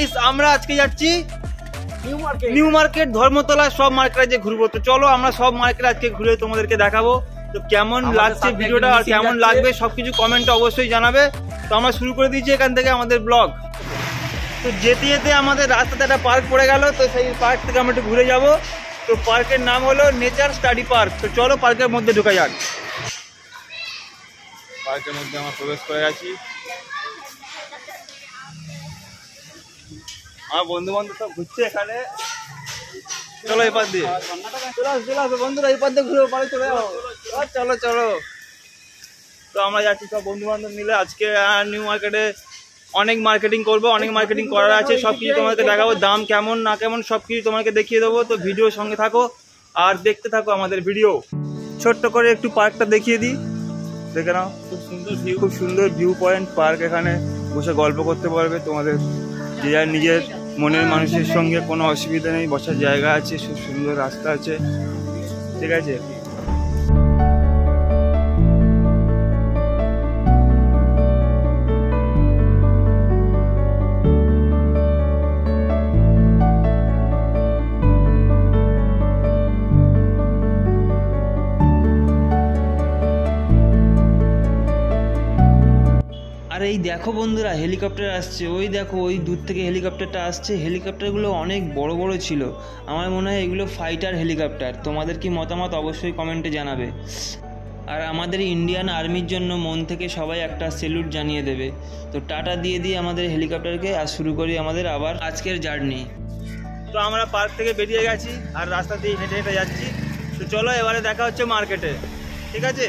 Guys আমরা আজকে যাচ্ছি নিউ মার্কেট ধর্মতলা, সব মার্কেট যে ঘুরবো। তো চলো আমরা সব মার্কেট আজকে ঘুরে তোমাদেরকে দেখাবো। তো কেমন লাগছে ভিডিওটা আর কেমন লাগবে সবকিছু কমেন্টে অবশ্যই জানাবে। তো আমরা শুরু করে দিয়েছি এখান থেকে আমাদের ব্লগ। তো যেতে যেতে আমাদের রাস্তাতে একটা পার্ক পড়ে গেল, তো সেই পার্ক থেকে আমরা একটু ঘুরে যাব। তো পার্কের নাম হলো নেচার স্টাডি পার্ক। তো চলো পার্কের মধ্যে ঢোকা যাক। পার্কের মধ্যে আমরা প্রবেশ করে গেছি। আমার বন্ধু বান্ধব সব ঘুরছে এখানে। চলো এই পার দিয়ে চলে আসো বন্ধুরা, এই পার দিয়ে ঘুরে পারে চলে যাও। চলো চলো। তো আমরা যাচ্ছি সব বন্ধু বান্ধব মিলে। আজকে নিউ মার্কেটে অনেক মার্কেটিং করবো, অনেক মার্কেটিং করার আছে। সব কিছু তোমাকে দেখাবো, দাম কেমন না কেমন সব কিছু তোমাকে দেখিয়ে দেবো। তো ভিডিওর সঙ্গে থাকো আর দেখতে থাকো আমাদের ভিডিও। ছোট্ট করে একটু পার্কটা দেখিয়ে দিই, দেখে নাও। খুব সুন্দর ভিউ পয়েন্ট পার্ক। এখানে বসে গল্প করতে পারবে তোমাদের যে যার নিজের মনের মানুষের সঙ্গে, কোনো অসুবিধা নেই। বসার জায়গা আছে, খুব সুন্দর রাস্তা আছে, ঠিক আছে। আর এই দেখো বন্ধুরা, হেলিকপ্টার আসছে। ওই দেখো ওই দূর থেকে হেলিকপ্টারটা আসছে। হেলিকপ্টারগুলো অনেক বড় বড় ছিল। আমার মনে হয় এগুলো ফাইটার হেলিকপ্টার। তোমাদের কি মতামত অবশ্যই কমেন্টে জানাবে। আর আমাদের ইন্ডিয়ান আর্মির জন্য মন থেকে সবাই একটা স্যালুট জানিয়ে দেবে। তো টাটা দিয়ে দিয়ে আমাদের হেলিকপ্টারকে আর শুরু করি আমাদের আবার আজকের জার্নি। তো আমরা পার্ক থেকে বেরিয়ে গেছি আর রাস্তা দিয়ে হেঁটে হেঁটে যাচ্ছি। তো চলো এবারে দেখা হচ্ছে মার্কেটে, ঠিক আছে।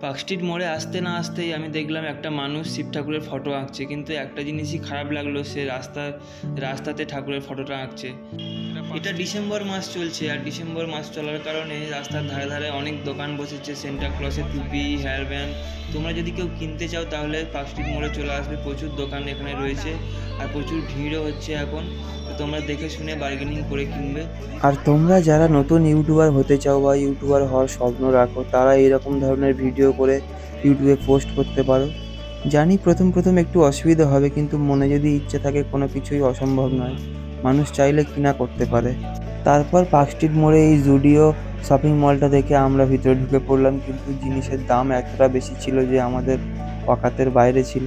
পার্ক স্ট্রিট মোড়ে আসতে না আসতেই আমি দেখলাম একটা মানুষ শিব ঠাকুরের ফটো আঁকছে। কিন্তু একটা জিনিসই খারাপ লাগলো, সে রাস্তাতে ঠাকুরের ফটোটা আঁকছে। এটা ডিসেম্বর মাস চলছে, আর ডিসেম্বর মাস চলার কারণে রাস্তার ধারে ধারে অনেক দোকান বসেছে। সেন্টা ক্লসের টুপি, হেয়ার ব্যান্ড। তোমরা যদি কেউ কিনতে চাও তাহলে পার্ক স্ট্রিট মোড়ে চলে আসবে। প্রচুর দোকান এখানে রয়েছে আর প্রচুর ভিড়ও হচ্ছে এখন। তো তোমরা দেখে শুনে বার্গেনিং করে কিনবে। আর তোমরা যারা নতুন ইউটিউবার হতে চাও বা ইউটিউবার হওয়ার স্বপ্ন রাখো, তারা এইরকম ধরনের ভিডিও করে ইউটিউবে পোস্ট করতে পারো। জানি প্রথম প্রথম একটু অসুবিধা হবে, কিন্তু মনে যদি ইচ্ছে থাকে কোনো কিছুই অসম্ভব নয়। মানুষ চাইলে কিনা করতে পারে। তারপর পার্ক স্ট্রিট মোড়ে এই জুডিও শপিং মলটা দেখে আমরা ভিতরে ঢুকে পড়লাম, কিন্তু জিনিসের দাম এতটা বেশি ছিল যে আমাদের অকাতের বাইরে ছিল।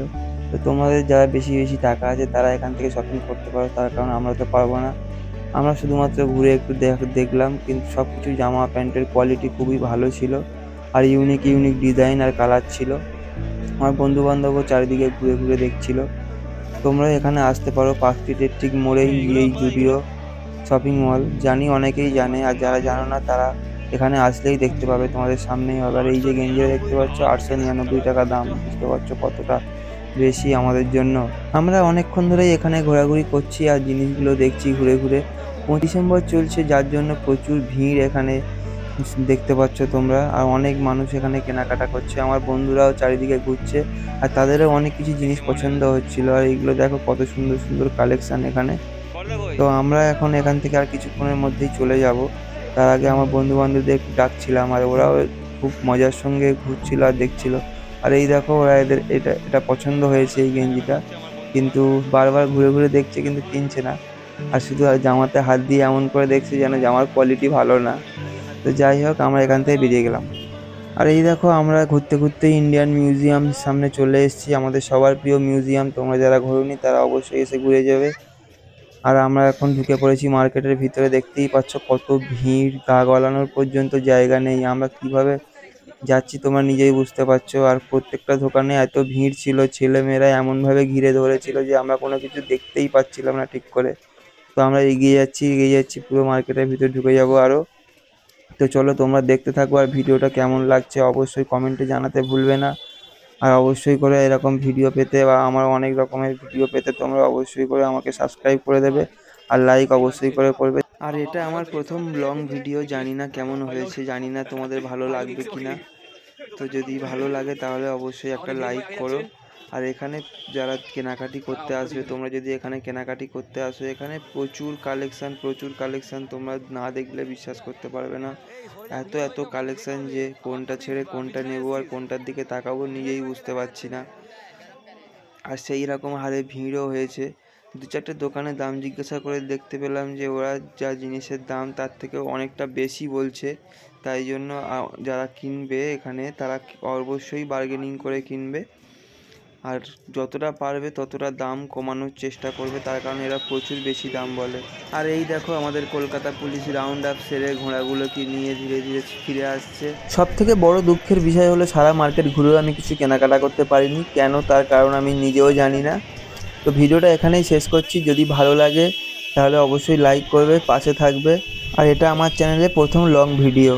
তো তোমাদের যারা বেশি বেশি টাকা আছে তারা এখান থেকে শপিং করতে পারো, তার কারণ আমরা তো পারবো না। আমরা শুধুমাত্র ঘুরে একটু দেখলাম, কিন্তু সব কিছু জামা প্যান্টের কোয়ালিটি খুবই ভালো ছিল আর ইউনিক ইউনিক ডিজাইন আর কালার ছিল। আমার বন্ধু বান্ধবও চারিদিকে ঘুরে ঘুরে দেখছিল। তোমরা এখানে আসতে পারো, পার্ক স্ট্রিটের ঠিক মোড়েই এই জুডিও শপিং মল। জানি অনেকেই জানে, আর যারা জানো না তারা এখানে আসলেই দেখতে পাবে, তোমাদের সামনেই হবে। আর এই যে গেঞ্জিটা দেখতে পাচ্ছ 899 টাকা দাম, বুঝতে পারছো কতটা বেশি আমাদের জন্য। আমরা অনেকক্ষণ ধরেই এখানে ঘোরাঘুরি করছি আর জিনিসগুলো দেখছি ঘুরে ঘুরে। ডিসেম্বর চলছে যার জন্য প্রচুর ভিড় এখানে দেখতে পাচ্ছ তোমরা। আর অনেক মানুষ এখানে কেনাকাটা করছে। আমার বন্ধুরাও চারিদিকে ঘুরছে আর তাদেরও অনেক কিছু জিনিস পছন্দ হচ্ছিল। আর এইগুলো দেখো কত সুন্দর সুন্দর কালেকশন এখানে। তো আমরা এখন এখান থেকে আর কিছুক্ষণের মধ্যেই চলে যাব। তার আগে আমার বন্ধু বান্ধবদের ডাকছিলাম আর ওরাও খুব মজার সঙ্গে ঘুরছিল আর দেখছিল। আর এই দেখো ওরা এদের এটা পছন্দ হয়েছে এই গেঞ্জিটা, কিন্তু বারবার ঘুরে ঘুরে দেখছে কিন্তু কিনছে না। আর শুধু জামাতে হাত দিয়ে এমন করে দেখছে যেন জামার কোয়ালিটি ভালো না। তো যাই হোক আমরা এখান থেকে বেরিয়ে গেলাম। আর এই দেখো আমরা ঘুরতে ঘুরতে ইন্ডিয়ান মিউজিয়াম সামনে চলে এসেছি, আমাদের সবার প্রিয় মিউজিয়াম। তোমরা যারা ঘোরোনি তারা অবশ্যই এসে ঘুরে যাবে। আর আমরা এখন ঢুকে পড়েছি মার্কেটের ভিতরে। দেখতেই পাচ্ছ কত ভিড়, গা গলানোর পর্যন্ত জায়গা নেই। আমরা কিভাবে যাচ্ছি তোমরা নিজেই বুঝতে পারছো। আর প্রত্যেকটা দোকানে এত ভিড় ছিল, ছেলেমেয়েরা এমনভাবে ঘিরে ধরেছিল যে আমরা কোনো কিছু দেখতেই পাচ্ছিলাম না ঠিক করে। তো আমরা এগিয়ে যাচ্ছি পুরো মার্কেটের ভিতরে ঢুকে যাবো আরও। তো চলো তোমরা দেখতে থাকো, আর ভিডিওটা কেমন লাগছে অবশ্যই কমেন্টে জানাতে ভুলবে না। আর অবশ্যই করে এরকম ভিডিও পেতে বা আমার অনেক রকমের ভিডিও পেতে তোমরা অবশ্যই করে আমাকে সাবস্ক্রাইব করে দেবে আর লাইক অবশ্যই করে করবে। আর এটা আমার প্রথম লং ভিডিও, জানি না কেমন হয়েছে, জানি না তোমাদের ভালো লাগবে কিনা। তো যদি ভালো লাগে তাহলে অবশ্যই একটা লাইক করো। আর এখানে যারা কেনাকাটি করতে আসবে, তোমরা যদি এখানে কেনাকাটি করতে আসো, এখানে প্রচুর কালেকশান, তোমরা না দেখলে বিশ্বাস করতে পারবে না। এত কালেকশান যে কোনটা ছেড়ে কোনটা নেবো আর কোনটার দিকে তাকাবো নিজেই বুঝতে পারছি না। আর সেই রকম হারে ভিড়ও হয়েছে। দু চারটে দোকানে দাম জিজ্ঞাসা করে দেখতে পেলাম যে ওরা যা জিনিসের দাম তার থেকেও অনেকটা বেশি বলছে। তাই জন্য যারা কিনবে এখানে তারা অবশ্যই বার্গেনিং করে কিনবে, আর যতটা পারবে ততটা দাম কমানোর চেষ্টা করবে, তার কারণ এরা প্রচুর বেশি দাম বলে। আর এই দেখো আমাদের কলকাতা পুলিশ রাউন্ড আপ সেরে ঘোড়াগুলোকে নিয়ে ধীরে ধীরে ফিরে আসছে। সব থেকে বড় দুঃখের বিষয় হলো সারা মার্কেট ঘুরেও আমি কিছু কেনাকাটা করতে পারিনি, কেন তার কারণ আমি নিজেও জানি না। তো ভিডিওটা এখানেই শেষ করছি। যদি ভালো লাগে তাহলে অবশ্যই লাইক করবে, পাশে থাকবে। আর এটা আমার চ্যানেলে প্রথম লং ভিডিও।